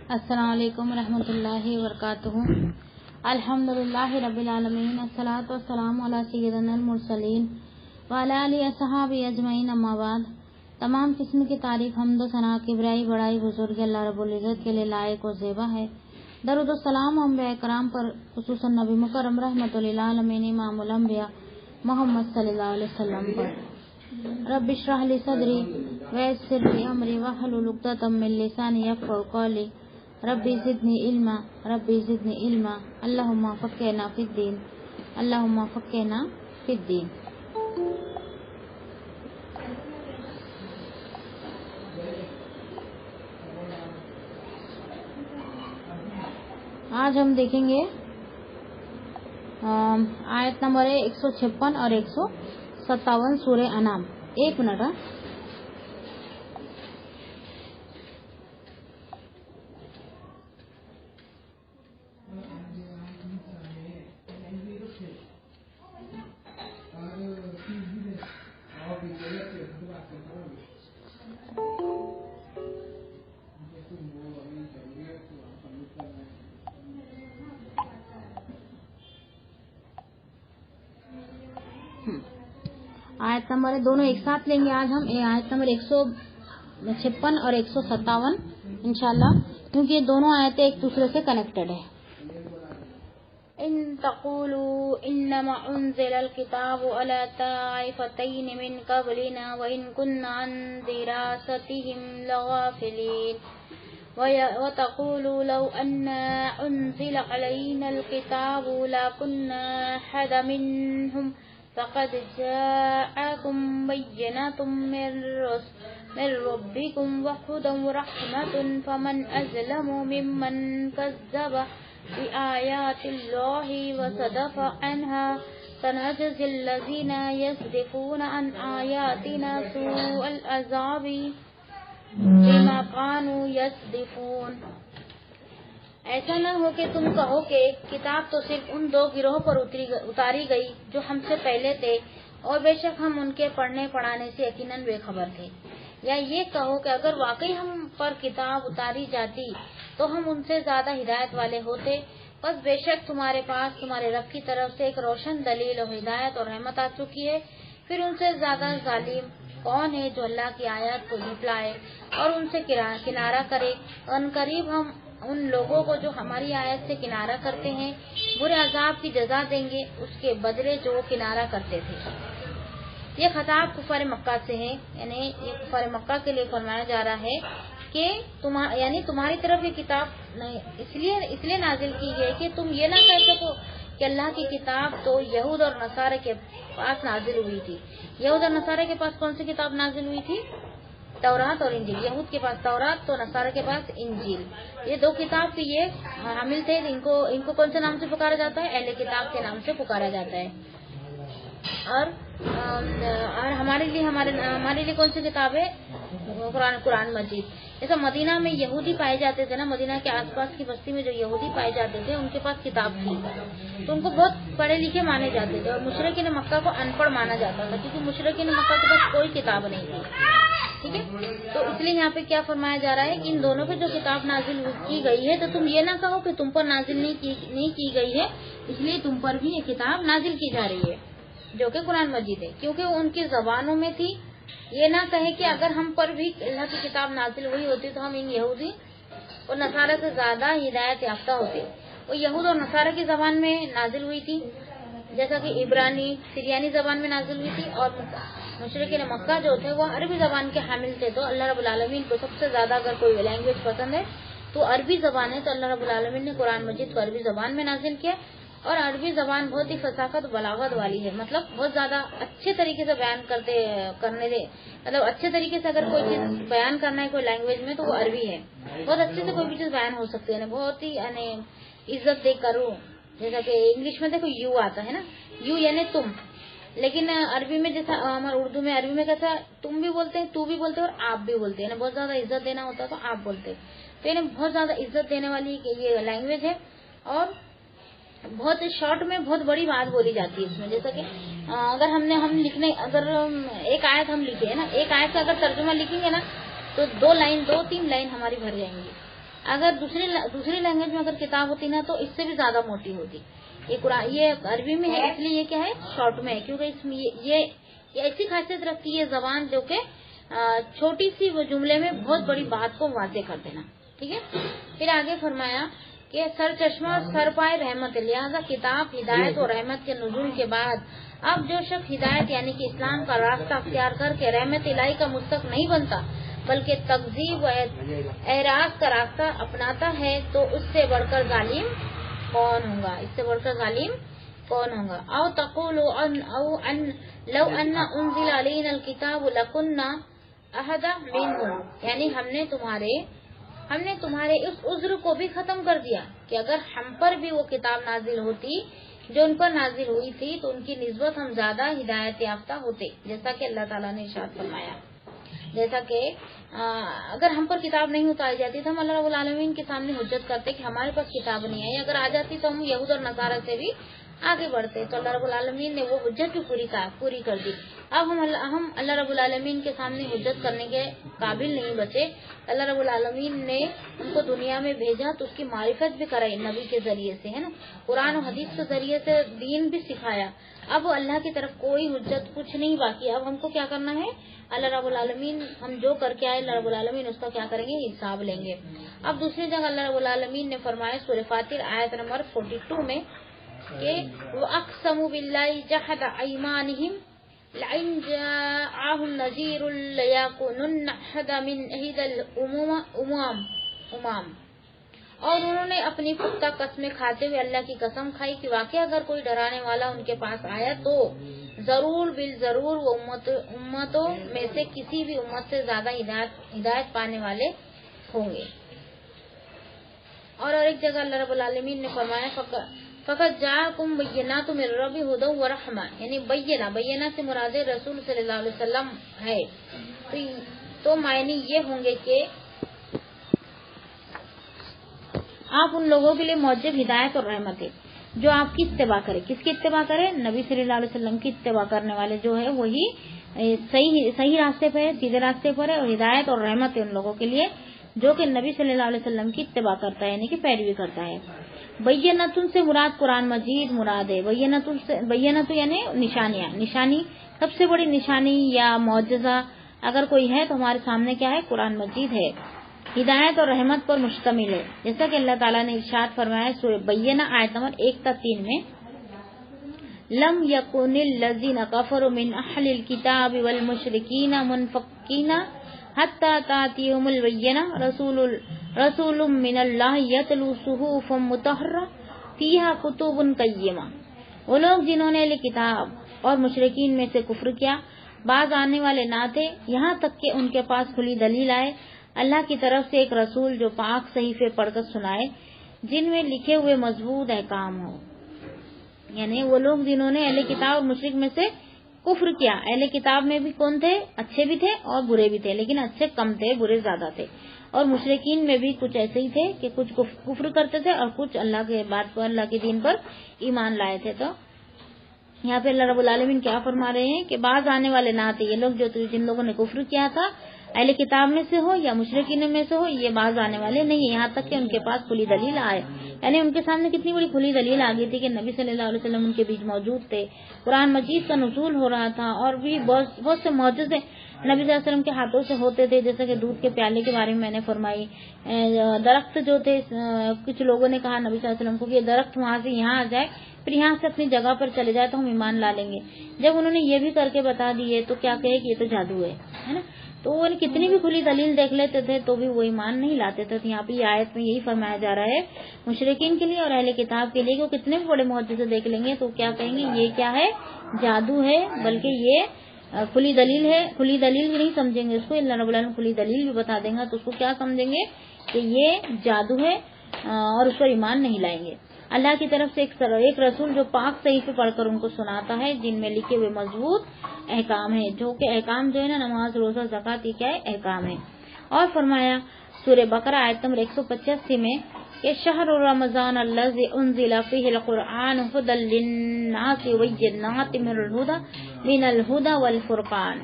السلام علیکم ورحمۃ اللہ وبرکاتہ۔ الحمدللہ رب العالمین، الصلاۃ والسلام علی سیدنا المرسلین وعلی آلہ وصحبہ اجمعین، اما بعد۔ تمام قسم کی تعریف، حمد و ثنا، کبریائی بڑائی بزرگ اللہ رب العزت کے لیے لائق و زیبا ہے۔ درود و سلام انبیاء کرام پر، خصوصاً نبی مکرم رحمۃ للعالمین امام الانبیاء محمد صلی اللہ علیہ وسلم پر۔ رب اشرح لی صدری ویسر لی امری واحلل عقدۃ من لسانی یفقهوا قولی۔ ربی زدنی علما، ربی زدنی علما، اللہم فقہنا فی الدین، اللہم فقہنا فی الدین۔ آج ہم دیکھیں گے آیت نمبر 156 اور 157 سورہ انعام۔ ایک منٹ۔ آیت نمبر دونوں ایک ساتھ لیں گے آج ہم، آیت نمبر 156 اور 157 انشاءاللہ، کیونکہ یہ دونوں آیتیں ایک دوسرے سے کنیکٹڈ ہے۔ ان تقولوا انما انزل الكتاب على طائفتين من قبلنا وان كنا عن دراستهم لغافلين وتقولوا لو ان انزل علينا الكتاب لكنا احد منهم فقد جاءكم بينات من ربكم وهدى ورحمة فمن أظلم ممن كذب بآيات الله وصدف عنها سنجزي الذين يصدفون عن آياتنا سوء العذاب بما كانوا يصدفون۔ ایسا نہ ہو کہ تم کہو کہ کتاب تو صرف ان دو گروہوں پر اتاری گئی جو ہم سے پہلے تھے، اور بے شک ہم ان کے پڑھنے پڑھانے سے یقیناً بے خبر تھے۔ یا یہ کہو کہ اگر واقعی ہم پر کتاب اتاری جاتی تو ہم ان سے زیادہ ہدایت والے ہوتے، بس بے شک تمہارے پاس تمہارے رب کی طرف سے ایک روشن دلیل اور ہدایت اور رحمت آ چکی ہے۔ پھر ان سے زیادہ ظالم کون ہے جو اللہ کی آیات کو جھٹلائے اور ان سے کنارہ کرے؟ ان قریب ہم ان لوگوں کو جو ہماری آیت سے کنارہ کرتے ہیں برے عذاب کی جزا دیں گے، اس کے بدلے جو وہ کنارہ کرتے تھے۔ یہ خطاب کفار مکہ سے ہے، یعنی یہ کفار مکہ کے لیے فرمایا جا رہا ہے کہ تمہاری طرف یہ کتاب اس لیے نازل کی گئی کہ تم یہ نہ کہہ سکو کہ اللہ کی کتاب تو یہود اور نصارہ کے پاس نازل ہوئی تھی۔ یہود اور نصارہ کے پاس کون سی کتاب نازل ہوئی تھی؟ تورات اور انجیل۔ یہود کے پاس تورات تو نصارہ کے پاس انجیل۔ یہ دو کتاب کے یہ حامل تھے۔ ان کو کون سے نام سے پکارا جاتا ہے؟ اہل کتاب کے نام سے پکارا جاتا ہے۔ اور ہمارے لیے کون سی کتاب ہے؟ قرآن مجید۔ جیسا مدینہ میں یہودی پائے جاتے تھے نا، مدینہ کے آس پاس کی بستی میں جو یہودی پائے جاتے تھے ان کے پاس کتاب تھی، تو ان کو بہت پڑھے لکھے مانے جاتے تھے، اور مشرکین مکہ کو ان پڑھ مانا جاتا تھا، کیونکہ مشرکین مکہ کے پاس کوئی کتاب نہیں تھی۔ ٹھیک ہے، تو اس لیے یہاں پہ کیا فرمایا جا رہا ہے کہ ان دونوں پہ جو کتاب نازل کی گئی ہے تو تم یہ نہ کہو کہ تم پر نازل نہیں کی گئی ہے، اس لیے تم پر بھی یہ کتاب نازل کی جا رہی ہے جو کہ قرآن مجید ہے، کیونکہ وہ ان کی زبانوں میں تھی۔ یہ نہ کہے کہ اگر ہم پر بھی اللہ کی کتاب نازل ہوئی ہوتی تو ہم ان یہودی اور نصارہ سے زیادہ ہدایت یافتہ ہوتے۔ وہ یہود اور نصارہ کی زبان میں نازل ہوئی تھی، جیسا کہ عبرانی سریانی زبان میں نازل ہوئی تھی، اور مشرکین مکہ جو تھے وہ عربی زبان کے حامل تھے۔ تو اللہ رب العالمین کو سب سے زیادہ اگر کوئی لینگویج پسند ہے تو عربی زبان ہے، تو اللہ رب العالمین نے قرآن مجید کو عربی زبان میں نازل کیا، اور عربی زبان بہت ہی فصاحت و بلاغت والی ہے، مطلب بہت زیادہ اچھے طریقے سے بیان مطلب اچھے طریقے سے اگر کوئی چیز بیان کرنا ہے کوئی لینگویج میں تو وہ عربی ہے، بہت اچھے سے کوئی بھی چیز بیان ہو سکتی ہے، بہت ہی عزت دے کروں۔ جیسا کہ انگلش میں دیکھو یو آتا ہے نا، یو یعنی تم، لیکن عربی میں جیسا ہمارا اردو میں عربی میں کیسا تم بھی بولتے ہیں، تو بھی بولتے ہیں، اور آپ بھی بولتے ہیں، بہت زیادہ عزت دینا ہوتا ہے تو آپ بولتے ہیں، تو یعنی بہت زیادہ عزت دینے والی یہ لینگویج ہے، اور بہت شارٹ میں بہت بڑی بات بولی جاتی ہے اس میں۔ جیسا کہ اگر اگر ایک آیت ہم لکھے نا، ایک آیت کا اگر ترجمہ لکھیں گے نا تو 2 تین لائن ہماری بھر جائیں گی۔ اگر دوسری لینگویج میں اگر کتاب ہوتی نا تو اس سے بھی زیادہ موٹی ہوتی. یہ عربی میں ہے اس لیے یہ کیا ہے شارٹ میں ہے, کیونکہ اس میں یہ ایسی خاصیت رکھتی ہے زبان جو کہ چھوٹی سی وہ جملے میں بہت بڑی بات کو واضح کر دینا. ٹھیک ہے. پھر آگے فرمایا کہ سر چشمہ اور سر پائے رحمت, لہذا کتاب ہدایت اور رحمت کے نزول کے بعد اب جو شخص ہدایت یعنی کہ اسلام کا راستہ اختیار کر کے رحمت الہی کا مستحق نہیں بنتا بلکہ تکذیب و اعراض کا راستہ اپناتا ہے تو اس سے بڑھ کر ظالم کون ہوگا, اس سے بڑھ کر ظالم کون ہوگا. او تقولوا ان لو ان انزل علینا الکتاب لکننا اہدی منہم, یعنی ہم نے تمہارے اس عذر کو بھی ختم کر دیا کہ اگر ہم پر بھی وہ کتاب نازل ہوتی جو ان پر نازل ہوئی تھی تو ان کی نسبت ہم زیادہ ہدایت یافتہ ہوتے, جیسا کہ اللہ تعالیٰ نے ارشاد فرمایا. جیسا کہ اگر ہم پر کتاب نہیں اتاری جاتی تو ہم اللہ رب العالمین کے سامنے حجت کرتے کہ ہمارے پاس کتاب نہیں آئی, اگر آ جاتی تو ہم یہود اور نصارہ سے بھی آگے بڑھتے. تو اللہ رب العالمین نے وہ حجت بھی پوری کر دی. اب ہم اللہ رب العالمین کے سامنے حجت کرنے کے قابل نہیں بچے. اللہ رب العالمین نے ان کو دنیا میں بھیجا تو اس کی معرفت بھی کرائی نبی کے ذریعے سے, ہے نا, قرآن و حدیث کے ذریعے سے دین بھی سکھایا. اب اللہ کی طرف کوئی حجت کچھ نہیں باقی. اب ہم کو کیا کرنا ہے, اللہ رب العالمین ہم جو کر کے آئے اللہ رب العالمین اس کا کیا کریں گے, حساب لیں گے. اب دوسری جگہ اللہ رب العالمین نے فرمایا سورہ فاطر آیت نمبر 42 میں کہ وَأَقْسَمُوا بِاللَّهِ جَحْدَ أَيْمَانِهِمْ لَئِنْ جَاءَهُمْ نَذِيرٌ لَيَكُونُنَّ أَحْدَ مِنْ إِحْدَى الْأُمَمِ, اور انہوں نے اپنی پختہ قسمیں کھاتے ہوئے اللہ کی قسم کھائی کہ واقعی اگر کوئی ڈرانے والا ان کے پاس آیا تو ضرور بالضرور وہ امتوں میں سے کسی بھی امت سے زیادہ ہدایت پانے والے ہوں گے. اور ایک جگہ اللہ رب العالمین نے فرمایا فقط جاءکم بینات من رب ہدی و رحمہ, یعنی بینہ سے مراد رسول صلی اللہ علیہ وسلم ہے. تو معنی یہ ہوں گے کہ آپ ان لوگوں کے لیے موجب ہدایت اور رحمت ہے جو آپ کی اتباع کرے. کس کی اتباع کرے, نبی صلی اللہ علیہ وسلم کی اتباع کرنے والے جو ہے وہی صحیح راستے پر ہے, سیدھے راستے پر ہے, اور ہدایت اور رحمت ہے ان لوگوں کے لیے جو کہ نبی صلی اللہ علیہ وسلم کی اتباع کرتا ہے یعنی کہ پیروی کرتا ہے. بینتن سے مراد قرآن مجید مراد ہے. بینت یعنی نشانی سب سے بڑی نشانی یا معجزہ اگر کوئی ہے تو ہمارے سامنے کیا ہے, قرآن مجید ہے. ہدایت اور رحمت پر مشتمل ہے, جیسا کہ اللہ تعالیٰ نے ارشاد فرمایا سورہ بینہ آیت نمبر 1-3 میں لم یکن الذین کفروا من اہل الکتاب والمشرکین منفکین حتی تأتیہم البینہ رسول من اللہ یتلو صحفا مطہرہ فیہا کتب قیمہ. وہ لوگ جنہوں نے اہل کتاب اور مشرکین میں سے کفر کیا باز آنے والے نہ تھے یہاں تک کہ ان کے پاس کھلی دلیل آئے اللہ کی طرف سے ایک رسول جو پاک صحیفے پڑھ کر سنائے جن میں لکھے ہوئے مضبوط احکام ہو. یعنی وہ لوگ جنہوں نے اہل کتاب اور مشرک میں سے کفر کیا. اہل کتاب میں بھی کون تھے, اچھے بھی تھے اور برے بھی تھے, لیکن اچھے کم تھے برے زیادہ تھے. اور مشرکین میں بھی کچھ ایسے ہی تھے کہ کچھ کفر کرتے تھے اور کچھ اللہ کے بات پر اللہ کے دین پر ایمان لائے تھے. تو یہاں پہ اللہ رب العالمین کیا فرما رہے ہیں کہ بعض آنے والے نہ تھے, یہ لوگ جو جن لوگوں نے کفر کیا تھا اہل کتاب میں سے ہو یا مشرکین میں سے ہو, یہ باز آنے والے نہیں, یہاں تک کہ ان کے پاس کھلی دلیل آئے. یعنی ان کے سامنے کتنی بڑی کھلی دلیل آ گئی تھی کہ نبی صلی اللہ علیہ وسلم ان کے بیچ موجود تھے, قرآن مجید کا نزول ہو رہا تھا, اور بھی بہت سے معجزے نبی صلی اللہ علیہ وسلم کے ہاتھوں سے ہوتے تھے, جیسا کہ دودھ کے پیالے کے بارے میں نے فرمائی. درخت جو تھے, کچھ لوگوں نے کہا نبی صلی اللہ علیہ وسلم کو کہ یہ درخت وہاں سے یہاں آ جائے پھر یہاں سے اپنی جگہ پر چلے جائے تو ہم ایمان لا لیں گے. جب انہوں نے یہ بھی کر کے بتا دیے تو کیا کہے کہ یہ تو جادو ہے نا. تو وہ کتنی بھی کھلی دلیل دیکھ لیتے تھے تو بھی وہ ایمان نہیں لاتے تھے. یہاں پہ آیت میں یہی فرمایا جا رہا ہے مشرکین کے لیے اور اہل کتاب کے لیے کہ وہ کتنے بھی بڑے معجزے دیکھ لیں گے تو کیا کہیں گے یہ کیا ہے, جادو ہے, بلکہ یہ کھلی دلیل ہے. کھلی دلیل بھی نہیں سمجھیں گے اس کو, اللہ رب العالمین کھلی دلیل بھی بتا دیں گا تو اس کو کیا سمجھیں گے کہ یہ جادو ہے اور اس پر ایمان نہیں لائیں گے. اللہ کی طرف سے ایک رسول جو پاک صحیفے پڑھ کر ان کو سناتا ہے جن میں لکھے ہوئے مضبوط احکام ہے, جو کہ احکام جو ہے نا نماز روزہ زکات یہ کیا ہے, احکام ہے. اور فرمایا سورہ بقرہ آیت نمبر 185 میں کہ شہر رمضان الذی انزل فیہ القرآن ھدی للناس وبینات من الہدی والفرقان.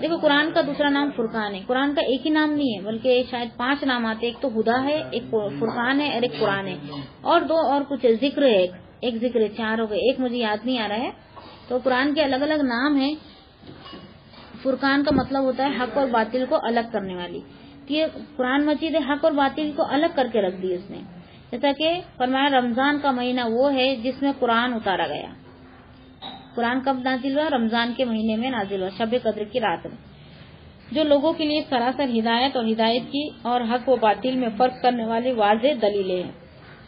دیکھو قرآن کا دوسرا نام فرقان ہے. قرآن کا ایک ہی نام نہیں ہے بلکہ شاید 5 نام آتے. ایک تو ہدا ہے, ایک فرقان ہے اور ایک قرآن ہے, اور 2 اور کچھ ذکر ہے, ایک ذکر ہے, 4 ہو گئے, ایک مجھے یاد نہیں آ رہا ہے. تو قرآن کے الگ الگ نام ہیں. فرقان کا مطلب ہوتا ہے حق اور باطل کو الگ کرنے والی. یہ قرآن مجید حق اور باطل کو الگ کر کے رکھ دی اس نے. جیسا کہ فرمایا رمضان کا مہینہ وہ ہے جس میں قرآن اتارا گیا. قرآن کب نازل ہوا؟ رمضان کے مہینے میں نازل ہوا, شب قدر کی رات میں, جو لوگوں کے لیے سراسر ہدایت اور ہدایت کی اور حق و باطل میں فرق کرنے والی واضح دلیلیں ہیں.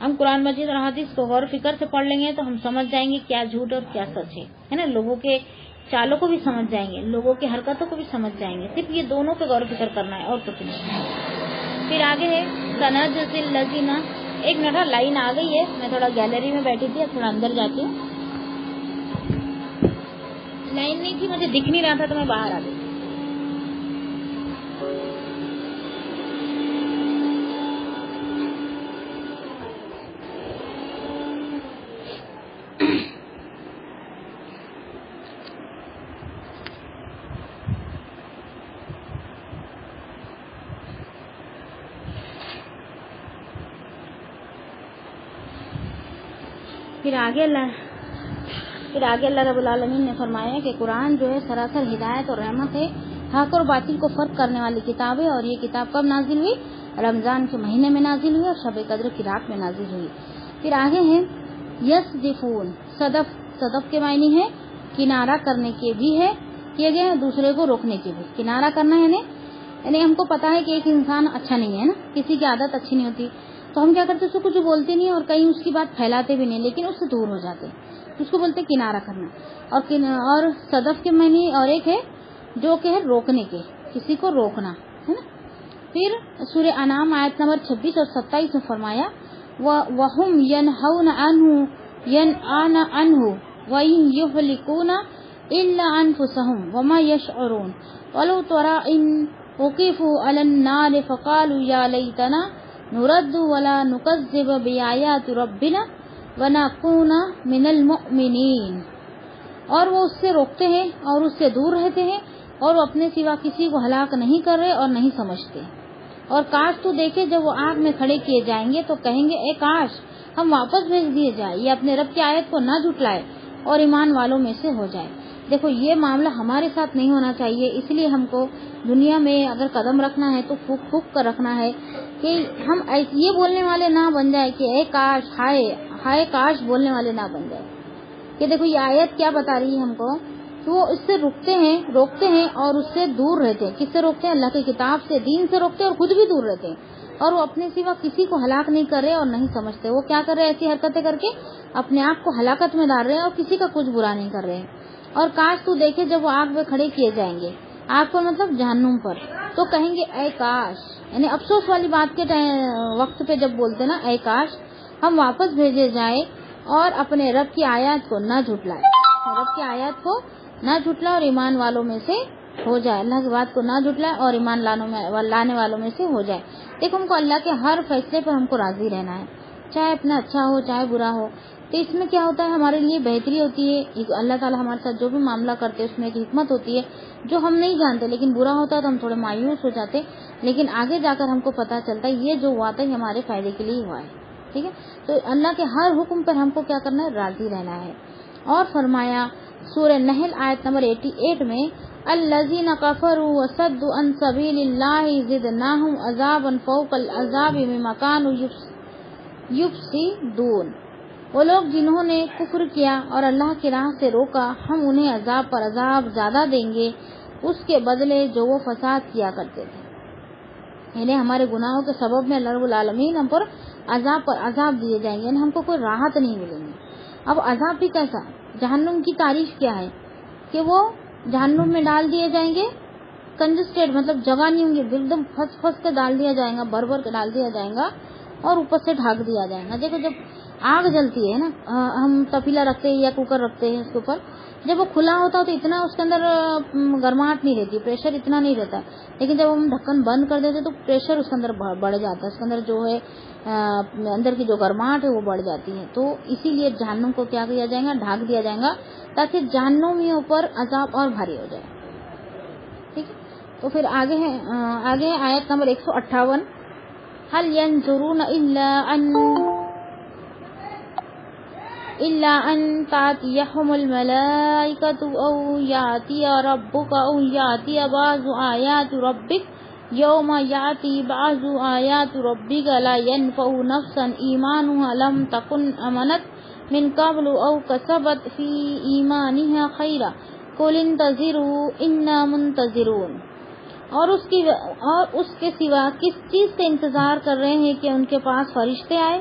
ہم قرآن مجید اور حدیث کو غور و فکر سے پڑھ لیں گے تو ہم سمجھ جائیں گے کیا جھوٹ اور کیا سچ ہے نا. لوگوں کے چالوں کو بھی سمجھ جائیں گے, لوگوں کی حرکتوں کو بھی سمجھ جائیں گے. صرف یہ دونوں پہ غور و فکر کرنا ہے اور کچھ نہیں. پھر آگے ہے سنجزی الذین. ایک منٹ, لائن آ گئی ہے, میں تھوڑا گیلری میں بیٹھی تھی, اب تھوڑا اندر جاتی ہوں. لائن نہیں تھی, مجھے دکھ نہیں رہا تھا تو میں باہر آ گئی. پھر آگے اللہ رب العالمین نے فرمایا کہ قرآن جو ہے سراسر ہدایت اور رحمت ہے, حق اور باطل کو فرق کرنے والی کتاب ہے. اور یہ کتاب کب نازل ہوئی؟ رمضان کے مہینے میں نازل ہوئی اور شب قدر کی رات میں نازل ہوئی. پھر آگے ہے یصدفون. صدف کے معنی ہے کنارہ کرنے کے بھی ہے, کیے گئے ہیں, دوسرے کو روکنے کے بھی. کنارہ کرنا ہے یعنی ہم کو پتا ہے کہ ایک انسان اچھا نہیں ہے نا, کسی کی عادت اچھی نہیں ہوتی تو ہم کیا کرتے, اس کو کچھ بولتے نہیں اور کہیں اس کی بات پھیلاتے بھی نہیں, لیکن اس سے دور ہو جاتے, اس کو بولتے کنارہ کرنا. اور صدف کے معنی اور ایک ہے جو کہ ہے روکنے کے, کسی کو روکنا ہے نا. پھر سورہ انعام آیت نمبر 26 اور 27 میں فرمایا وَهُمْ يَنْهَوْنَ عَنْهُ وَإِنْ يُهْلِكُونَ إِلَّا أَنفُسَهُمْ وَمَا يَشْعُرُونَ وَلَوْ تَرَىٰ إِذْ وُقِفُوا عَلَى النَّارِ فَقَالُوا يَا لَيْتَنَا نُرَدُّ وَلَا نُكَذِّبَ بِآيَاتِ رَبِّنَا وَنَكُونَ مِنَ الْمُؤْمِنِينَ. اور وہ اس سے روکتے ہیں اور اس سے دور رہتے ہیں اور وہ اپنے سوا کسی کو ہلاک نہیں کر رہے اور نہیں سمجھتے. اور کاش تو دیکھے جب وہ آگ میں کھڑے کیے جائیں گے تو کہیں گے اے کاش ہم واپس بھیج دیے جائے, یہ اپنے رب کی آیت کو نہ جھٹلائے اور ایمان والوں میں سے ہو جائے. دیکھو یہ معاملہ ہمارے ساتھ نہیں ہونا چاہیے, اس لیے ہم کو دنیا میں اگر قدم رکھنا ہے تو پھک پھک کر رکھنا ہے کہ ہم یہ بولنے والے نہ بن جائے کہ اے کاش, ہائے کاش بولنے والے نہ بن جائے. کہ دیکھو یہ آیت کیا بتا رہی ہے ہم کو, تو وہ اس سے روکتے ہیں اور اس سے دور رہتے ہیں. کس سے روکتے ہیں؟ اللہ کی کتاب سے, دین سے روکتے ہیں اور خود بھی دور رہتے ہیں. اور وہ اپنے سوا کسی کو ہلاک نہیں کر رہے اور نہیں سمجھتے. وہ کیا کر رہے ہیں؟ ایسی حرکتیں کر کے اپنے آپ کو ہلاکت میں ڈال رہے ہیں اور کسی کا کچھ برا نہیں کر رہے ہیں. اور کاش تو دیکھے جب وہ آگ میں کھڑے کیے جائیں گے, آگ پر مطلب جہنم پر, تو کہیں گے اے کاش, یعنی افسوس والی بات کے وقت پہ جب بولتے نا اے کاش ہم واپس بھیجے جائیں اور اپنے رب کی آیات کو نہ جھٹلائے, رب کی آیات کو نہ جھٹلائے اور ایمان والوں میں سے ہو جائے, اللہ کی بات کو نہ جھٹلائے اور ایمان لانے والوں میں سے ہو جائے. دیکھو ہم کو اللہ کے ہر فیصلے پر ہم کو راضی رہنا ہے, چاہے اپنا اچھا ہو چاہے برا ہو. تو اس میں کیا ہوتا ہے, ہمارے لیے بہتری ہوتی ہے. اللہ تعالیٰ ہمارے ساتھ جو بھی معاملہ کرتے ہیں اس میں ایک حکمت ہوتی ہے جو ہم نہیں جانتے, لیکن برا ہوتا ہے تو ہم تھوڑے مایوس ہو جاتے, لیکن آگے جا کر ہم کو پتا چلتا ہے یہ جو ہوا تھا یہ ہمارے فائدے کے لیے ہوا ہے. ٹھیک ہے, تو اللہ کے ہر حکم پر ہم کو کیا کرنا ہے, راضی رہنا ہے. اور فرمایا سورہ نحل آیت نمبر 88 میں الذین کفروا وصدوا عن سبیل اللہ زدناہم عذابا فوق العذاب بما کانوا یفسدون. وہ لوگ جنہوں نے کفر کیا اور اللہ کی راہ سے روکا, ہم انہیں عذاب پر عذاب زیادہ دیں گے اس کے بدلے جو وہ فساد کیا کرتے تھے. یعنی ہمارے گناہوں کے سبب میں اللہ رب العالمین ہم پر عذاب دیے جائیں گے, یعنی ہم کو کوئی راحت نہیں ملیں گی. اب عذاب بھی کیسا, جہنم کی تعریف کیا ہے کہ وہ جہنم میں ڈال دیے جائیں گے, کنجسٹیڈ مطلب جگہ نہیں ہوں گی, ایک دم پھنس کے ڈال دیا جائے گا, بھر کے ڈال دیا جائے گا اور اوپر سے ڈھک دیا جائے گا. دیکھو جب آگ جلتی ہے نا, ہم تپیلا رکھتے ہیں یا کوکر رکھتے ہیں اس کے اوپر, جب وہ کھلا ہوتا ہے تو اتنا اس کے اندر گرماہٹ نہیں رہتی, پریشر اتنا نہیں رہتا, لیکن جب ہم ڈھکن بند کر دیتے تو پریشر اس کے اندر بڑھ جاتا ہے, اس کے اندر جو ہے اندر کی جو گرماہٹ ہے وہ بڑھ جاتی ہے. تو اسی لیے جہنم کو کیا کیا جائے گا, ڈھانک دیا جائے گا تاکہ جہنمیوں پر عذاب اور بھاری ہو جائے. ٹھیک ہے. تو پھر آگے ہے آیت نمبر 158. هل ينظرون إلا أن تأتيهم الملائكة أو يأتي ربك أو يأتي بعض آيات ربك يوم يأتي بعض آيات ربك لا ينفع نفسا إيمانها لم تكن آمنت من قبل أو كسبت في إيمانها خيرا قل انتظروا إنا منتظرون. اور اس کے سوا کس چیز سے انتظار کر رہے ہیں کہ ان کے پاس فرشتے آئے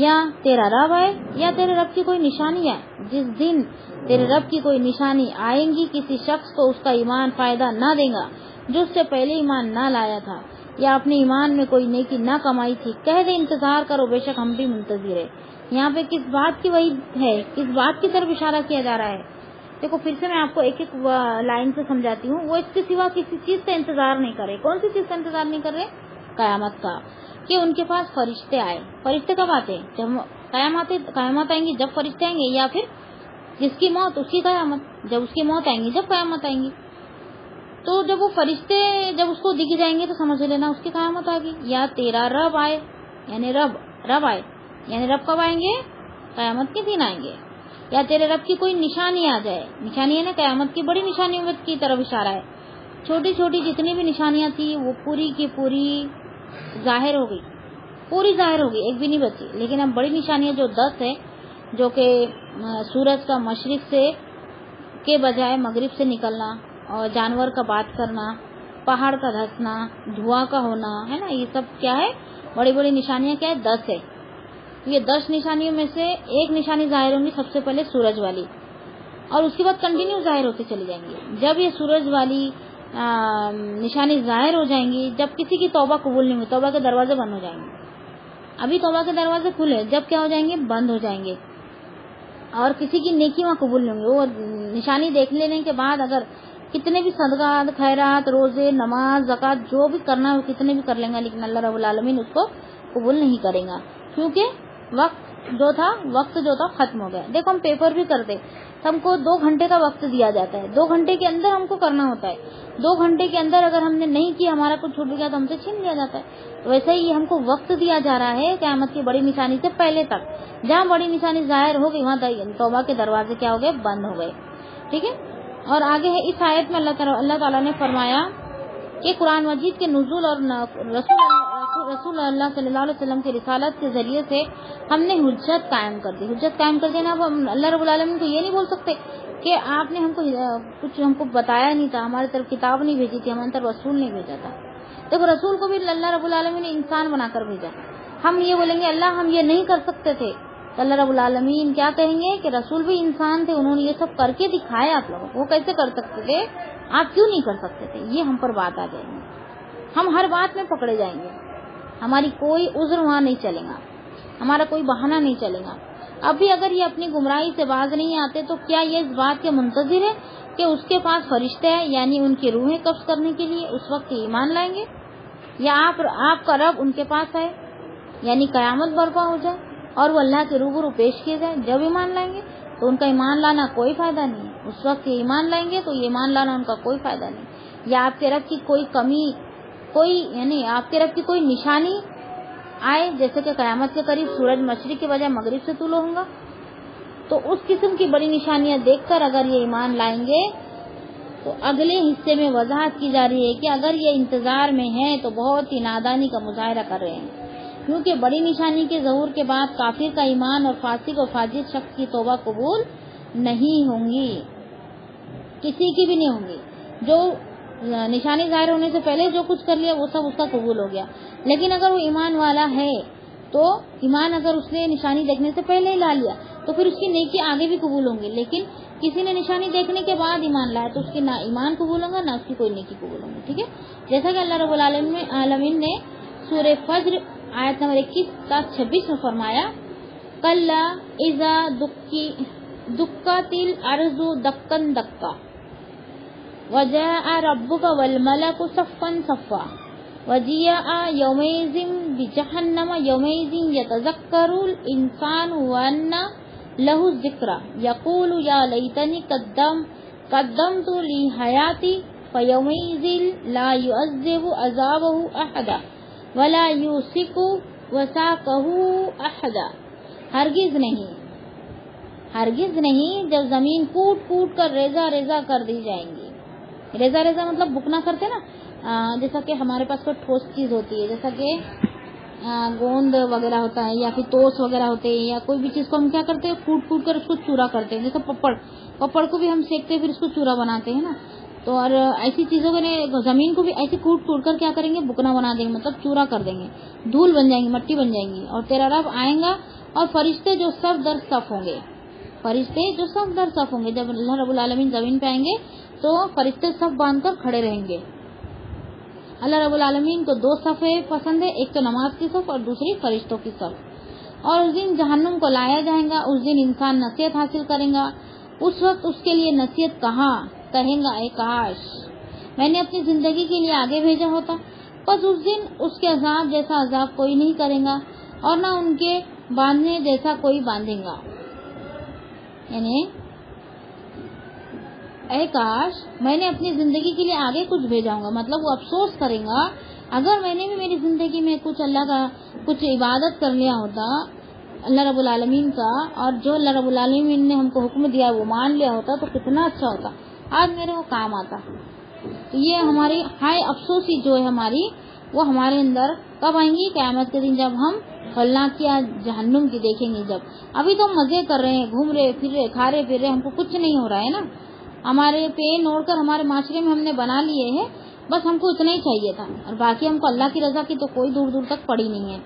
یا تیرا رب آئے یا تیرے رب کی کوئی نشانی آئے. جس دن تیرے رب کی کوئی نشانی آئیں گی کسی شخص کو اس کا ایمان فائدہ نہ دے گا جو اس سے پہلے ایمان نہ لایا تھا یا اپنے ایمان میں کوئی نیکی نہ کمائی تھی. کہہ دے انتظار کرو بے شک ہم بھی منتظر ہے. یہاں پہ کس بات کی وعید ہے, کس بات کی طرف اشارہ کیا جا رہا ہے؟ دیکھو پھر سے میں آپ کو ایک ایک لائن سے سمجھاتی ہوں. وہ اس کے سوا کسی چیز سے انتظار نہیں کر رہے. کون سی چیز کا انتظار نہیں کر رہے؟ قیامت کا, کہ ان کے پاس فرشتے آئے. فرشتے کب آتے ہیں؟ جب قیامت آئیں گی, جب فرشتے آئیں گے, یا پھر جس کی موت اس کی قیامت, جب اس کی موت آئیں گی جب قیامت آئیں گی. تو جب وہ فرشتے جب اس کو دکھ جائیں گے تو سمجھ لینا اس کی قیامت آ گئی. یا تیرا رب آئے یعنی رب آئے یعنی رب کب آئیں گے؟ قیامت کے دن آئیں گے. یا تیرے رب کی کوئی نشانی آ جائے. نشانی ہے نا, قیامت کی بڑی نشانیوں کی طرف اشارہ ہے. چھوٹی چھوٹی جتنی بھی نشانیاں تھی وہ پوری کی پوری ظاہر ہو گئی, ایک بھی نہیں بچی. لیکن اب بڑی نشانیاں جو 10 ہے, جو کہ سورج کا مشرق سے کے بجائے مغرب سے نکلنا, اور جانور کا بات کرنا, پہاڑ کا دھسنا, دھواں کا ہونا, ہے نا, یہ سب کیا ہے؟ بڑی بڑی نشانیاں کیا ہے؟ 10 ہے. یہ 10 نشانیوں میں سے ایک نشانی ظاہر ہوں گی سب سے پہلے سورج والی, اور اس کے بعد کنٹینیو ظاہر ہوتے چلی جائیں گی. جب یہ سورج والی نشانی ظاہر ہو جائیں گی, جب کسی کی توبہ قبول نہیں ہوئی, توبہ کے دروازے بند ہو جائیں گے. ابھی توبہ کے دروازے کھلے, جب کیا ہو جائیں گے؟ بند ہو جائیں گے. اور کسی کی نیکی وہاں قبول نہیں ہوں گی. وہ نشانی دیکھ لینے کے بعد اگر کتنے بھی صدقات, خیرات, روزے, نماز, زکات جو بھی کرنا ہے وہ کتنے بھی کر لیں گا, لیکن اللہ رب العالمین اس کو قبول نہیں کرے گا, کیونکہ وقت جو تھا ختم ہو گیا. دیکھو ہم پیپر بھی کرتے, ہم کو 2 گھنٹے کا وقت دیا جاتا ہے. 2 گھنٹے کے اندر ہم کو کرنا ہوتا ہے. 2 گھنٹے کے اندر اگر ہم نے نہیں کیا, ہمارا کچھ چھوٹ گیا تو ہم سے چھین لیا جاتا ہے. ویسے ہی ہم کو وقت دیا جا رہا ہے قیامت کی بڑی نشانی سے پہلے تک. جہاں بڑی نشانی ظاہر ہو گئی وہاں توبہ کے دروازے کیا ہو گئے؟ بند ہو گئے. ٹھیک ہے. اور آگے ہے اس آیت میں اللہ تعالیٰ نے فرمایا کہ قرآن مجید کے نزول اور رسول اللہ صلی اللہ علیہ وسلم کی رسالت کے ذریعے سے ہم نے حجت قائم کر دی. حجت قائم کر دینا, اللہ رب العالمین کو یہ نہیں بول سکتے کہ آپ نے ہم کو بتایا نہیں تھا, ہماری طرف کتاب نہیں بھیجی تھی, ہماری طرف رسول نہیں بھیجا تھا. دیکھو رسول کو بھی اللہ رب العالمین نے انسان بنا کر بھیجا. ہم یہ بولیں گے اللہ ہم یہ نہیں کر سکتے تھے, تو اللہ رب العالمین کیا کہیں گے کہ رسول بھی انسان تھے, انہوں نے یہ سب کر کے دکھایا آپ لوگوں کو, وہ کیسے کر سکتے تھے, آپ کیوں نہیں کر سکتے تھے. یہ ہم پر بات آ جائے گی, ہم ہر بات میں پکڑے جائیں گے, ہماری کوئی عذر وہاں نہیں چلے گا, ہمارا کوئی بہانہ نہیں چلے گا. اب بھی اگر یہ اپنی گمراہی سے باز نہیں آتے تو کیا یہ اس بات کے منتظر ہے کہ اس کے پاس فرشتے ہیں یعنی ان کی روحیں قبض کرنے کے لیے اس وقت ایمان لائیں گے, یا آپ کا رب ان کے پاس آئے یعنی قیامت برپا ہو جائے اور وہ اللہ کے روبرو پیش کیے جائے, جب ایمان لائیں گے تو ان کا ایمان لانا کوئی فائدہ نہیں ہے. اس وقت یہ ایمان لائیں گے تو یہ ایمان لانا ان کا کوئی فائدہ نہیں. یا آپ کے رب کی کوئی کمی یعنی آپ کے رب کی کوئی نشانی آئے, جیسے کہ قیامت کے قریب سورج مشرق کے بجائے مغرب سے طلوع ہوگا, تو اس قسم کی بڑی نشانیاں دیکھ کر اگر یہ ایمان لائیں گے تو اگلے حصے میں وضاحت کی جا رہی ہے کہ اگر یہ انتظار میں ہیں تو بہت ہی نادانی کا مظاہرہ کر رہے ہیں, کیونکہ بڑی نشانی کے ظہور کے بعد کافر کا ایمان اور فاسق و فاجر شخص کی توبہ قبول نہیں ہوں گی, کسی کی بھی نہیں ہوں گی. جو نشانی ظاہر ہونے سے پہلے جو کچھ کر لیا وہ سب اس کا قبول ہو گیا. لیکن اگر وہ ایمان والا ہے تو ایمان اگر اس نے نشانی دیکھنے سے پہلے ہی لا لیا تو پھر اس کی نیکی آگے بھی قبول ہوں گی. لیکن کسی نے نشانی دیکھنے کے بعد ایمان لایا تو اس کی نہ ایمان قبول ہوگا نہ اس کی کوئی نیکی قبول ہوگی. ٹھیک ہے. جیسا کہ اللہ رب العالمین نے سورہ فجر آیت نمبر 21-26 میں فرمایا, کلا اذا دکت الارض دکن دکا وجاء ربک والملک صفا صفا وجیء یومئذ بجہنم یومئذ یتذکر الانسان وانى له الذکری یقول یا لیتنی قدمت لحیاتی فَيَوْمَئِذٍ لَا يُعَذِّبُ عَذَابَهُ أَحَدٌ وَلَا يُوثِقُ وَثَاقَهُ أَحَدٌ۔ ہرگز نہیں جب زمین کوٹ کوٹ کر ریزہ ریزہ کر دی جائیں گی۔ ریزہ ریزہ مطلب بکنا کرتے نا، جیسا کہ ہمارے پاس کوئی ٹھوس چیز ہوتی ہے، جیسا کہ گوند وغیرہ ہوتا ہے یا پھر توس وغیرہ ہوتے ہیں، یا کوئی بھی چیز کو ہم کیا کرتے ہیں، کوٹ کوٹ کر اس کو چورا کرتے ہیں۔ جیسے پپڑ کو بھی ہم سیکتے پھر اس کو چورا بناتے ہیں نا، تو اور ایسی چیزوں کے زمین کو بھی ایسی کوٹ کوٹ کر کیا کریں گے، بکنا بنا دیں گے، مطلب چورا کر دیں گے، دھول بن جائیں گی، مٹی بن جائیں گی۔ اور تیرا رب آئیں گا اور فرشتے جو صف در صف ہوں گے، جب اللہ رب العالمین زمین پہ آئیں گے تو فرشتے صف باندھ کر کھڑے رہیں گے۔ اللہ رب العالمین کو 2 صفیں پسند ہے، ایک تو نماز کی صف اور دوسری فرشتوں کی صف۔ اور اس دن جہنم کو لایا جائے گا، اس دن انسان نصیحت حاصل کرے گا، اس وقت اس کے لیے نصیحت کہیں گا اے کاش میں نے اپنی زندگی کے لیے آگے بھیجا ہوتا، بس اس دن اس کے عذاب جیسا عذاب کوئی نہیں کرے گا اور نہ ان کے باندھنے جیسا کوئی باندھے گا۔ یعنی اے کاش میں نے اپنی زندگی کے لیے آگے کچھ بھیجا ہوگا، مطلب وہ افسوس کرے گا اگر میں نے بھی میری زندگی میں کچھ اللہ کا کچھ عبادت کر لیا ہوتا اللہ رب العالمین کا، اور جو اللہ رب العالمین نے ہم کو حکم دیا وہ مان لیا ہوتا تو کتنا اچھا ہوتا، آج میرے وہ کام آتا۔ تو یہ ہماری ہائے افسوسی جو ہے ہماری، وہ ہمارے اندر کب آئیں گی؟ قیامت کے دن، جب ہم خلناک کی جہنم کی دیکھیں گے۔ جب ابھی تو ہم مزے کر رہے ہیں، گھوم رہے پھر رہے، کھا رہے پھر رہے، ہم کو کچھ نہیں ہو رہا ہے نا، ہمارے پین اوڑھ کر ہمارے معاشرے میں ہم نے بنا لیے ہیں، بس ہم کو اتنا ہی چاہیے تھا، اور باقی ہم کو اللہ کی رضا کی تو کوئی دور دور تک پڑی نہیں ہے،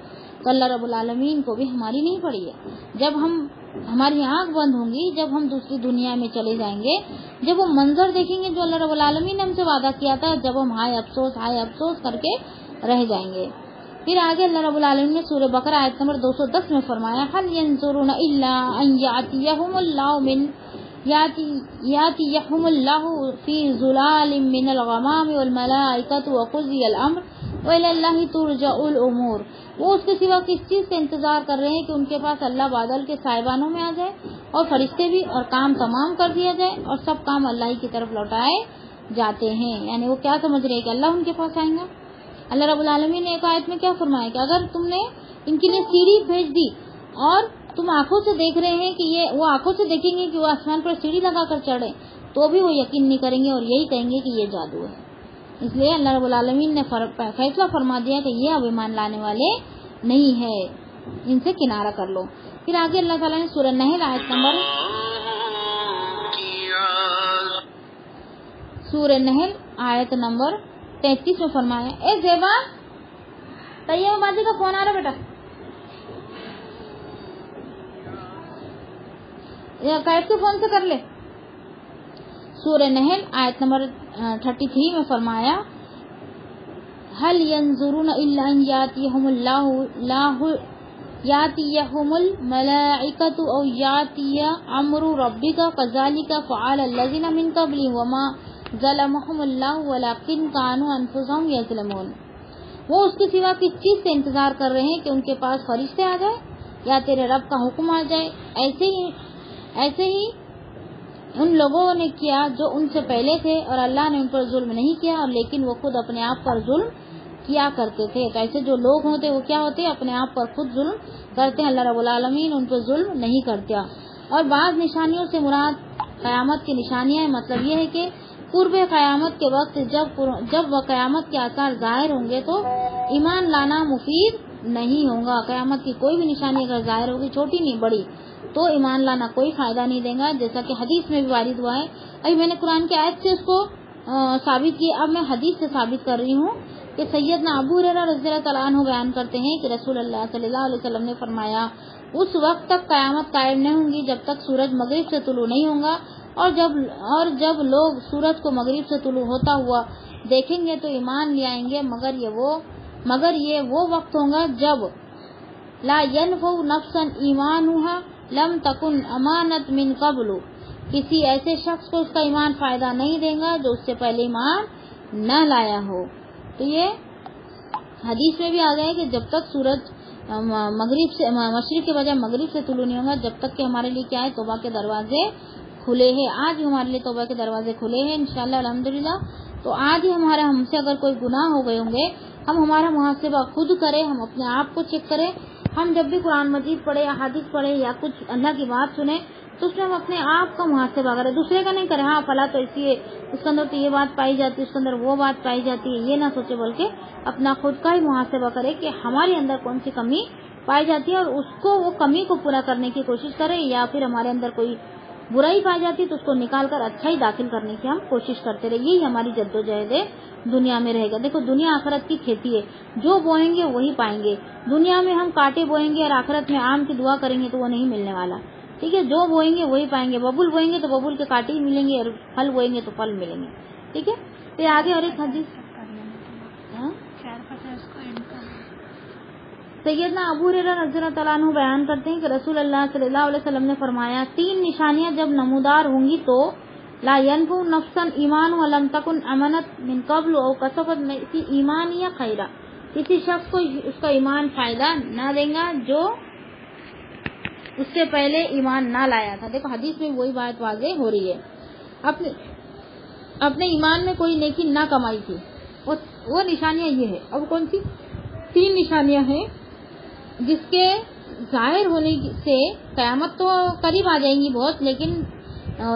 تو اللہ رب العالمین کو بھی ہماری نہیں پڑی ہے۔ جب ہماری آنکھ بند ہوں گی، جب ہم دوسری دنیا میں چلے جائیں گے، جب وہ منظر دیکھیں گے جو اللہ رب العالمین نے ہم سے وعدہ کیا تھا، جب ہم ہائے افسوس کر کے رہ جائیں گے۔ پھر آگے اللہ رب العالمین نے سورہ بقرہ آیت نمبر 210 میں فرمایا هل ينظرون الا ان ياتيهم الله في ظلال من الغمام والملائكة وقضي الامر والى الله ترجع الامور۔ وہ اس کے سوا کس چیز سے انتظار کر رہے ہیں کہ ان کے پاس اللہ بادل کے سائبانوں میں آ جائے اور فرشتے بھی، اور کام تمام کر دیا جائے اور سب کام اللہ ہی کی طرف لوٹائے جاتے ہیں۔ یعنی وہ کیا سمجھ رہے ہیں کہ اللہ ان کے پاس آئیں گا۔ اللہ رب العالمین نے ایک آیت میں کیا فرمایا کہ اگر تم نے ان کے لیے سیڑھی بھیج دی اور تم آنکھوں سے دیکھ رہے ہیں کہ وہ آنکھوں سے دیکھیں گے کہ وہ آسمان پر سیڑھی لگا کر چڑھے، تو بھی وہ یقین نہیں کریں گے اور یہی کہیں گے کہ یہ جادو ہے۔ اس لیے اللہ رب العالمین نے فیصلہ فرما دیا کہ یہ اب ایمان لانے والے نہیں ہے، ان سے کنارہ کر لو۔ پھر آگے اللہ تعالیٰ نے سورہ نحل آیت نمبر 33 میں فرمایا، اے زیبا، طیبہ بازی کا فون آ رہا بیٹا، قائد کے فون سے کر لے۔ سورہ نحل آیت نمبر 33 میں فرمایا، هل ينظرون الا ان ياتيهم الملائكة او ياتي امر ربك كذلك فعل الذين من قبلهم وما ظلمهم الله ولكن كانوا انفسهم يظلمون۔ وہ اس کے سوا کس چیز سے انتظار کر رہے ہیں کہ ان کے پاس فرشتے آ جائے یا تیرے رب کا حکم آ جائے؟ ایسے ہی ان لوگوں نے کیا جو ان سے پہلے تھے، اور اللہ نے ان پر ظلم نہیں کیا، اور لیکن وہ خود اپنے آپ پر ظلم کیا کرتے تھے۔ تو ایسے جو لوگ ہوتے وہ کیا ہوتے؟ اپنے آپ پر خود ظلم کرتے ہیں، اللہ رب العالمین ان پر ظلم نہیں کرتا۔ اور بعض نشانیوں سے مراد قیامت کی نشانیاں ہیں، مطلب یہ ہے کہ قرب قیامت کے وقت جب وہ قیامت کے آثار ظاہر ہوں گے تو ایمان لانا مفید نہیں ہوگا۔ قیامت کی کوئی بھی نشانی اگر ظاہر ہوگی، چھوٹی نہیں بڑی، تو ایمان لانا کوئی فائدہ نہیں دے گا، جیسا کہ حدیث میں بھی وارد ہوا ہے۔ ابھی میں نے قرآن کی آیت سے اس کو ثابت کی، اب میں حدیث سے ثابت کر رہی ہوں کہ سیدنا ابو ہریرہ رضی اللہ تعالیٰ عنہ بیان کرتے ہیں کہ رسول اللہ صلی اللہ علیہ وسلم نے فرمایا، اس وقت تک قیامت قائم نہیں ہوں گی جب تک سورج مغرب سے طلوع نہیں ہوگا، اور جب لوگ سورج کو مغرب سے طلوع ہوتا ہوا دیکھیں گے تو ایمان لے آئیں گے، مگر یہ وہ وقت ہوگا جب لا ينفع نفسا ایمانها لم تکن امانت من قبل، کسی ایسے شخص کو اس کا ایمان فائدہ نہیں دے گا جو اس سے پہلے ایمان نہ لایا ہو۔ تو یہ حدیث میں بھی آ گیا ہے کہ جب تک سورج مشرق کے بجائے مغرب سے طلوع نہیں ہوگا، جب تک کہ ہمارے لیے کیا ہے، توبہ کے دروازے کھلے ہیں۔ آج ہمارے لیے توبہ کے دروازے کھلے ہیں انشاءاللہ الحمدللہ۔ تو آج ہی ہم سے اگر کوئی گناہ ہو گئے ہوں گے، ہم ہمارا محاسبہ خود کریں، ہم اپنے آپ کو چیک کریں. ہم جب بھی قرآن مجید پڑھے یا حدیث پڑھے یا کچھ اللہ کی بات سنیں تو اس میں ہم اپنے آپ کا محاسبہ کریں، دوسرے کا نہیں کریں. ہاں فلاں تو ایسی ہے، اس کے اندر تو یہ بات پائی جاتی ہے، اس کے اندر وہ بات پائی جاتی ہے، یہ نہ سوچے، بلکہ اپنا خود کا ہی محاسبہ کرے کہ ہمارے اندر کون سی کمی پائی جاتی ہے اور اس کو، وہ کمی کو پورا کرنے کی کوشش کریں. یا پھر ہمارے اندر کوئی برائی پائی جاتی ہے تو اس کو نکال کر اچھا ہی داخل کرنے کی ہم کوشش کرتے رہے. یہی ہماری جدوجہد دنیا میں رہے گا. دیکھو دنیا آخرت کی کھیتی ہے، جو بوئیں گے وہی پائیں گے. دنیا میں ہم کاٹے بوئیں گے اور آخرت میں آم کی دعا کریں گے تو وہ نہیں ملنے والا. ٹھیک ہے، جو بوئیں گے وہی پائیں گے. ببول بوئیں گے تو ببول کے کاٹے ہی ملیں گے، اور پھل بوئیں گے تو پھل ملیں گے. ٹھیک ہے، پھر آگے اور ایک حدیث سیدنا ابو ہریرہ رضی اللہ تعالیٰ عنہ بیان کرتے ہیں کہ رسول اللہ صلی اللہ علیہ وسلم نے فرمایا، 3 نشانیاں جب نمودار ہوں گی تو لا ينفع نفسا ایمان ولم تکن امنت من قبل او کسبت فی ایمانیہ خیرا. کسی شخص کو اس کا ایمان فائدہ نہ دے گا جو اس سے پہلے ایمان نہ لایا تھا. دیکھو حدیث میں وہی بات واضح ہو رہی ہے. اپنے ایمان میں کوئی نیکی نہ کمائی تھی، وہ نشانیاں یہ ہے. اب کون سی 3 نشانیاں ہیں جس کے ظاہر ہونے سے قیامت تو قریب آ جائیں گی بہت، لیکن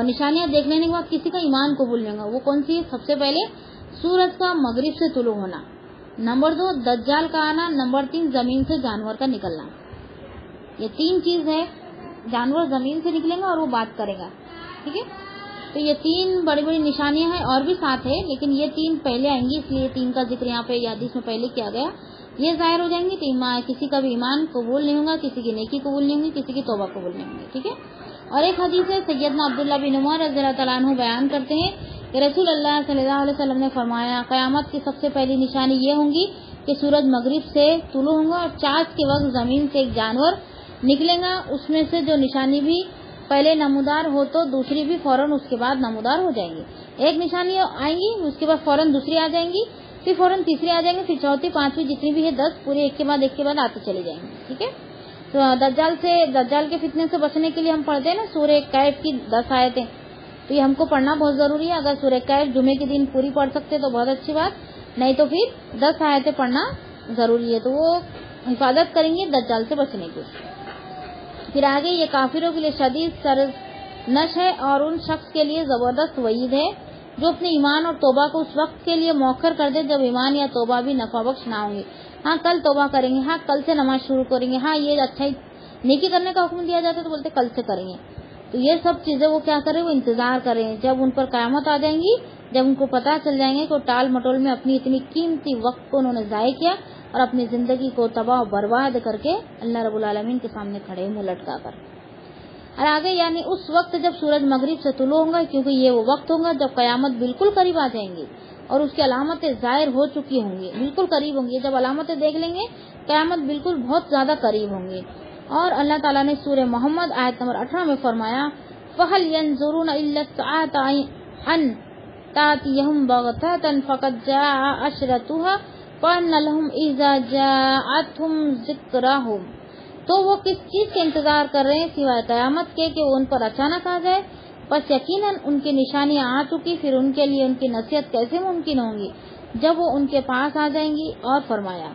نشانیاں دیکھ لینے کے بعد کسی کا ایمان قبول نہیں ہوگا. وہ کون سی ہے؟ سب سے پہلے سورج کا مغرب سے طلوع ہونا، نمبر 2 دجال کا آنا، نمبر 3 زمین سے جانور کا نکلنا. یہ 3 چیز ہے. جانور زمین سے نکلے گا اور وہ بات کرے گا. ٹھیک ہے، تو یہ 3 بڑی بڑی نشانیاں ہیں، اور بھی ساتھ ہے لیکن یہ 3 پہلے آئیں گی، اس لیے 3 کا ذکر یہاں پہ حدیث میں پہلے کیا گیا. یہ ظاہر ہو جائیں گی تو کسی کا بھی ایمان قبول نہیں ہوگا، کسی کی نیکی قبول نہیں ہوگی، کسی کی توبہ قبول نہیں ہوگی. ٹھیک ہے، اور ایک حدیث ہے سیدنا عبداللہ بن عمر رضی اللہ تعالیٰ عنہ بیان کرتے ہیں کہ رسول اللہ صلی اللہ علیہ وسلم نے فرمایا، قیامت کی سب سے پہلی نشانی یہ ہوں گی کہ سورج مغرب سے طلوع ہوگا اور چاند کے وقت زمین سے ایک جانور نکلے گا. اس میں سے جو نشانی بھی پہلے نمودار ہو تو دوسری بھی فوراً اس کے بعد نمودار ہو جائیں گی. ایک نشانی آئیں گی، اس کے بعد فوراً دوسری آ جائیں گی، پھر فوراً تیسری آ جائیں گی، پھر چوتھی، پانچویں، جتنی بھی ہے 10 پورے ایک کے بعد آتے چلے جائیں گے. ٹھیک ہے، تو دجال کے فتنے سے بچنے کے لیے ہم پڑھتے ہیں نا سورہ کہف کی 10 آیتیں، تو یہ ہم کو پڑھنا بہت ضروری ہے. اگر سورہ کہف جمعے کے دن پوری پڑھ سکتے تو بہت اچھی بات، نہیں تو پھر 10 آیتیں پڑھنا ضروری ہے. تو وہ حفاظت کریں گے دجال سے بچنے کی. پھر آگے یہ کافروں کے لیے شدید سرزنش ہے اور ان شخص کے لیے زبردست وعید ہے جو اپنے ایمان اور توبہ کو اس وقت کے لیے مؤخر کر دے جب ایمان یا توبہ بھی نفع بخش نہ ہوں گے. ہاں کل توبہ کریں گے، ہاں کل سے نماز شروع کریں گے، ہاں یہ اچھا نیکی کرنے کا حکم دیا جاتا ہے تو بولتے کل سے کریں گے. تو یہ سب چیزیں وہ کیا کریں، وہ انتظار کریں جب ان پر قیامت آ جائیں گی، جب ان کو پتہ چل جائیں گے کہ ٹال مٹول میں اپنی اتنی قیمتی وقت کو انہوں نے ضائع کیا اور اپنی زندگی کو تباہ و برباد کر کے اللہ رب العالمین کے سامنے کھڑے منہ لٹکا کر. اور آگے یعنی اس وقت جب سورج مغرب سے طلوع ہوگا، کیونکہ یہ وہ وقت ہوگا جب قیامت بالکل قریب آ جائیں گی اور اس کی علامتیں ظاہر ہو چکی ہوں گی، بالکل قریب ہوں گی. جب علامتیں دیکھ لیں گے قیامت بالکل بہت زیادہ قریب ہوں گی. اور اللہ تعالیٰ نے سورہ محمد آیت نمبر 18 میں فرمایا، فَهَلْ يَنظُرُونَ إِلَّا السَّاعَةَ أَن تَأْتِيَهُم بَغْتَةً فَقَدْ جَاءَ أَشْرَطُهَا وَأَنَّ لَهُمْ إِذَا جَاءَتْهُمْ ذِكْرَاهُمْ. تو وہ کس چیز کے انتظار کر رہے ہیں سوائے قیامت کے کہ وہ ان پر اچانک آ جائے. بس یقیناً ان کی نشانیاں آ چکی، پھر ان کے لیے ان کی نصیحت کیسے ممکن ہوں گی جب وہ ان کے پاس آ جائیں گی. اور فرمایا،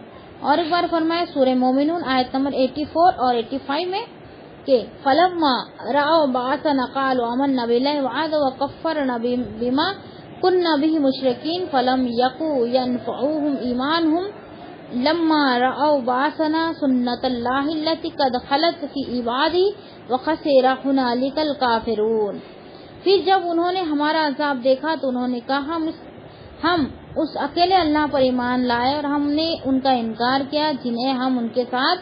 اور ایک بار فرمایا سورہ مومنون آیت نمبر 84 اور 85 میں کہ فَلَمَّا رَأَوْا بَعْثَنَا قَالُوا آمَنَّا بِاللَّهِ وَعَادَوا وَكَفَّرْنَا بِمَا كُنَّا بِهِ مُشْرِكِينَ فَلَمْ يَكُ يَنفَعُهُمْ إِيمَانُهُمْ لَمَّا رَأَوْا بَعْثَنَا سُنَّتَ اللَّهِ الَّتِي قَدْ خَلَتْ فِي عِبَادِهِ وَخَسِرَ هُنَالِكَ الْكَافِرُونَ. پھر جب انہوں نے ہمارا عذاب دیکھا تو انہوں نے کہا ہم اس اکیلے اللہ پر ایمان لائے اور ہم نے ان کا انکار کیا جنہیں ہم ان کے ساتھ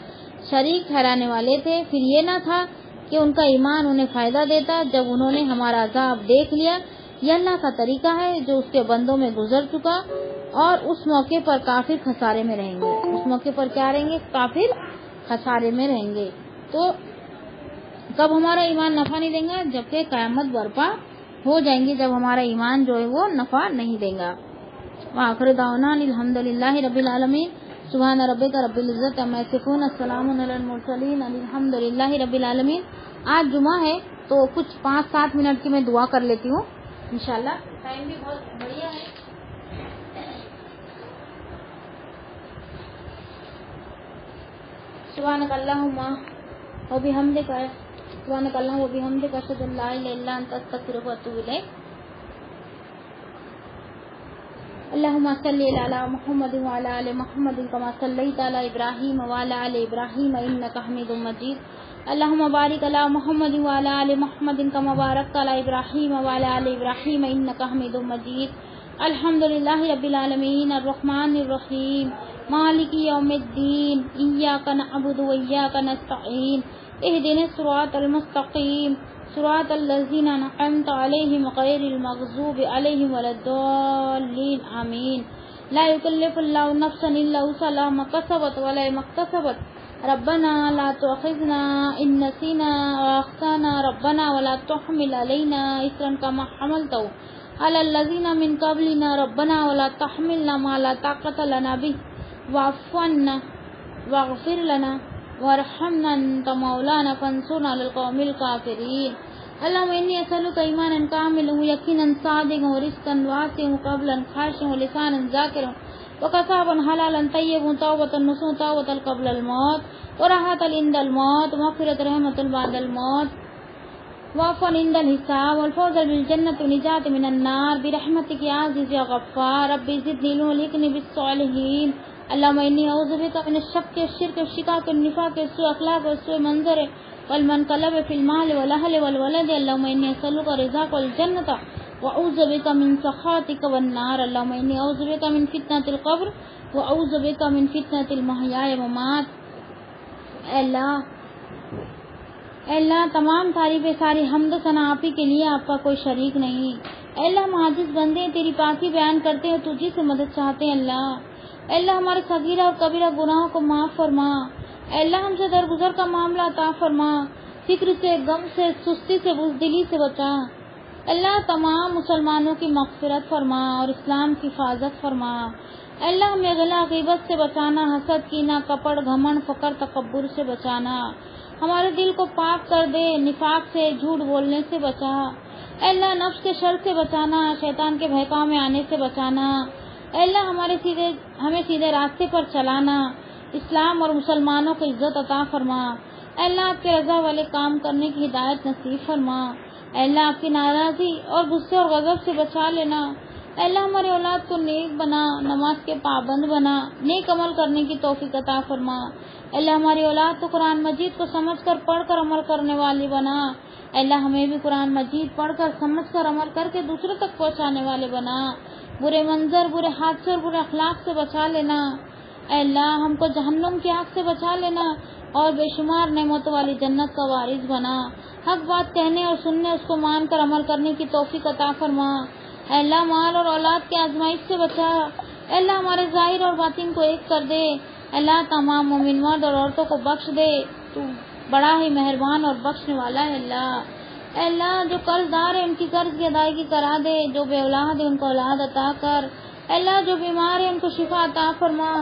شریک ٹھہرانے والے تھے. پھر یہ نہ تھا کہ ان کا ایمان انہیں فائدہ دیتا جب انہوں نے ہمارا عذاب دیکھ لیا. یہ اللہ کا طریقہ ہے جو اس کے بندوں میں گزر چکا، اور اس موقع پر کافر خسارے میں رہیں گے. اس موقع پر کیا رہیں گے؟ کافر خسارے میں رہیں گے. تو کب ہمارا ایمان نفع نہیں دے گا؟ جبکہ قیامت برپا ہو جائیں گی، جب ہمارا ایمان جو ہے وہ نفع نہیں دے گا. وآخر دعوانا الحمدللہ رب العالمین. سبحان ربک رب العزت عما یصفون، السلام علی المرسلین، الحمدللہ رب العالمین. آج جمعہ ہے تو کچھ 5-7 منٹ کی میں دعا کر لیتی ہوں انشاءاللہ. ٹائم بھی بہت بڑھیا ہے. سبحانك اللهم وبحمدك أشهد أن لا إله إلا أنت أستغفرك وأتوب إليك. اللهم صل على محمد وعلى آل محمد كما صليت على إبراهيم وعلى آل إبراهيم إنك حميد مجيد. اللهم بارك على محمد وعلى آل محمد كما باركت على إبراهيم وعلى آل إبراهيم إنك حميد مجيد. الحمد لله رب العالمين الرحمن الرحيم مالك يوم الدين إياك نعبد وإياك نستعين اهدنا الصراط المستقيم صراط الذين أنعمت عليهم غير المغضوب عليهم ولا الضالين آمين. لا يكلف الله نفسا إلا وسعها ما كسبت ولا ما اكتسبت. ربنا لا تؤاخذنا إن نسينا وأخطأنا ربنا ولا تحمل علينا إصرا كما حملته على الذين من قبلنا ربنا ولا تحملنا ما لا طاقة لنا به واعف عنا واغفر لنا وارحمنا أنت مولانا فانصرنا على القوم الكافرين. اللهم إني أسألك إيمانا كاملا ويقينا صادقا ورزقا واسعا وقبلا خاشعا ولسانا ذاكرا وكسابا حلالا طيبا توبة نصوحا توبة قبل الموت وراحة عند الموت ومغفرة رحمة بعد الموت وعفوا عند الحساب والفوز بالجنة ونجاة من النار برحمتك يا عزيز يا غفار. ربي زدني علما والحقني بالصالحين. اللهم إني أعوذ بك من الشك والشرك والشقاق والنفاق والسوء أخلاق والسوء منظر والمنقلب في المال والأهل والولد. اللهم إني أسألك رضاك والجنة وأعوذ بك من سخطك والنار. اللهم إني أعوذ بك من فتنة القبر وأعوذ بك من فتنة المحيا والممات. اللہ تمام تعریف ساری حمد و ثنا آپ ہی کے لیے، آپ کا کوئی شریک نہیں. اللہ ہم عاجز بندے تیری پاکی بیان کرتے ہیں، تجھی سے مدد چاہتے ہیں. اللہ ہمارے صغیرہ اور کبیرہ گناہوں کو معاف فرما. اللہ ہم سے درگزر کا معاملہ عطا فرما. فکر سے، غم سے، سستی سے، بزدلی سے بچا. اللہ تمام مسلمانوں کی مغفرت فرما اور اسلام کی حفاظت فرما. اللہ ہمیں غلا غیبت سے بچانا، حسد، کینہ، کپڑ، گھمنڈ، فقر، تکبر سے بچانا. ہمارے دل کو پاک کر دے، نفاق سے، جھوٹ بولنے سے بچا. اللہ نفس کے شر سے بچانا، شیطان کے بہکاؤ میں آنے سے بچانا. اللہ ہمیں سیدھے راستے پر چلانا. اسلام اور مسلمانوں کو عزت عطا فرما. اللہ آپ کے رضا والے کام کرنے کی ہدایت نصیب فرما. اللہ آپ کی ناراضی اور غصے اور غضب سے بچا لینا. اللہ ہمارے اولاد کو نیک بنا، نماز کے پابند بنا، نیک عمل کرنے کی توفیق عطا فرما. اللہ ہماری اولاد کو قرآن مجید کو سمجھ کر پڑھ کر عمل کرنے والی بنا. اللہ ہمیں بھی قرآن مجید پڑھ کر سمجھ کر عمل کر کے دوسروں تک پہنچانے والے بنا. برے منظر، برے حادثے اور برے اخلاق سے بچا لینا. اللہ ہم کو جہنم کی آگ سے بچا لینا اور بے شمار نعمتوں والی جنت کا وارث بنا. حق بات کہنے اور سننے، اس کو مان کر عمل کرنے کی توفیق عطا فرما. اللہ مال اور اولاد کی آزمائش سے بچا. اللہ ہمارے ظاہر اور باطن کو ایک کر دے. اللہ تمام مومن مرد اور عورتوں کو بخش دے. تو بڑا ہی مہربان اور بخشنے والا ہے. اللہ جو قرض دار ہے ان کی قرض کی ادائیگی کرا دے. جو بے اولاد ہے ان کو اولاد عطا کر. اللہ جو بیمار ہے ان کو شفا عطا فرما.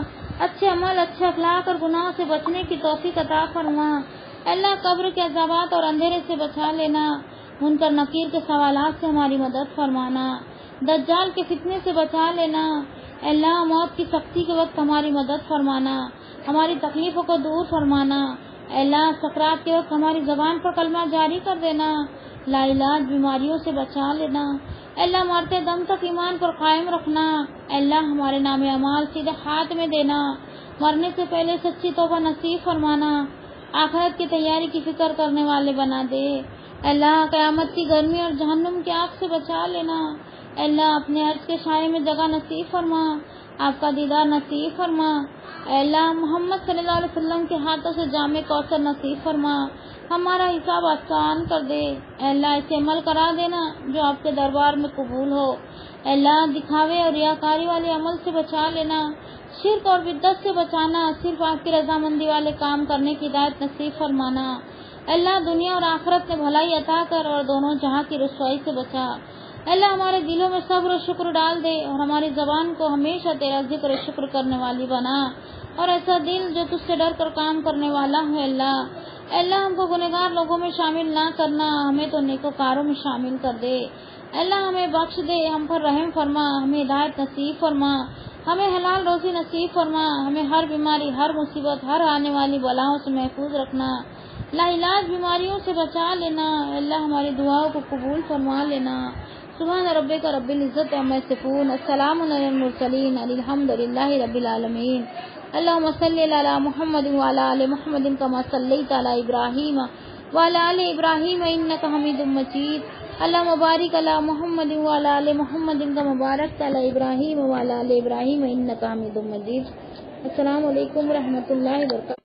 اچھے عمل، اچھے اخلاق اور گناہوں سے بچنے کی توفیق عطا فرما. اللہ قبر کے عذابات اور اندھیرے سے بچا لینا. منکر نکیر کے سوالات سے ہماری مدد فرمانا. دجال کے فتنے سے بچا لینا. اللہ موت کی سختی کے وقت ہماری مدد فرمانا. ہماری تکلیفوں کو دور فرمانا. اللہ سکرات کے وقت ہماری زبان پر کلمہ جاری کر دینا. لا علاج بیماریوں سے بچا لینا. اللہ مرتے دم تک ایمان پر قائم رکھنا. اللہ ہمارے نام اعمال سیدھے ہاتھ میں دینا. مرنے سے پہلے سچی توبہ نصیب فرمانا. آخرت کی تیاری کی فکر کرنے والے بنا دے. اللہ قیامت کی گرمی اور جہنم کی آگ سے بچا لینا. اللہ اپنے عرش کے سائے میں جگہ نصیب فرما. آپ کا دیدار نصیب فرما. اللہ محمد صلی اللہ علیہ وسلم کے ہاتھوں سے جام کوثر نصیب فرما. ہمارا حساب آسان کر دے. اللہ ایسے عمل کرا دینا جو آپ کے دربار میں قبول ہو. اللہ دکھاوے اور ریاکاری والے عمل سے بچا لینا. شرک اور بدعت سے بچانا. صرف آپ کی رضامندی والے کام کرنے کی ہدایت نصیب فرمانا. اللہ دنیا اور آخرت میں بھلائی عطا کر اور دونوں جہاں کی رسوائی سے بچا. اللہ ہمارے دلوں میں صبر و شکر ڈال دے اور ہماری زبان کو ہمیشہ تیرا ذکر و شکر کرنے والی بنا. اور ایسا دل جو تجھ سے ڈر کر کام کرنے والا ہے. اے اللہ ہم کو گنہگار لوگوں میں شامل نہ کرنا، ہمیں تو نیکوکاروں میں شامل کر دے۔ اے اللہ ہمیں بخش دے، ہم پر رحم فرما، ہمیں ہدایت نصیب فرما، ہمیں حلال روزی نصیب فرما، ہمیں ہر بیماری، ہر مصیبت، ہر آنے والی بلاؤں سے محفوظ رکھنا، لا علاج بیماریوں سے بچا لینا۔ اے اللہ ہماری دعاؤں کو قبول فرما لینا۔ سبحان ربک رب العزت عما یصفون، السلام علی المرسلین، الحمد للہ رب العالمین۔ اللہم صلی علی محمد وعلی آل محمد کما صلیت علی ابراہیم وعلی آل ابراہیم انک حمید مجید۔ اللہم بارک علی محمد وعلی آل محمد کما بارکت علی ابراہیم وعلی آل ابراہیم انک حمید مجید۔ السلام علیکم ورحمۃ اللہ وبرکاتہ۔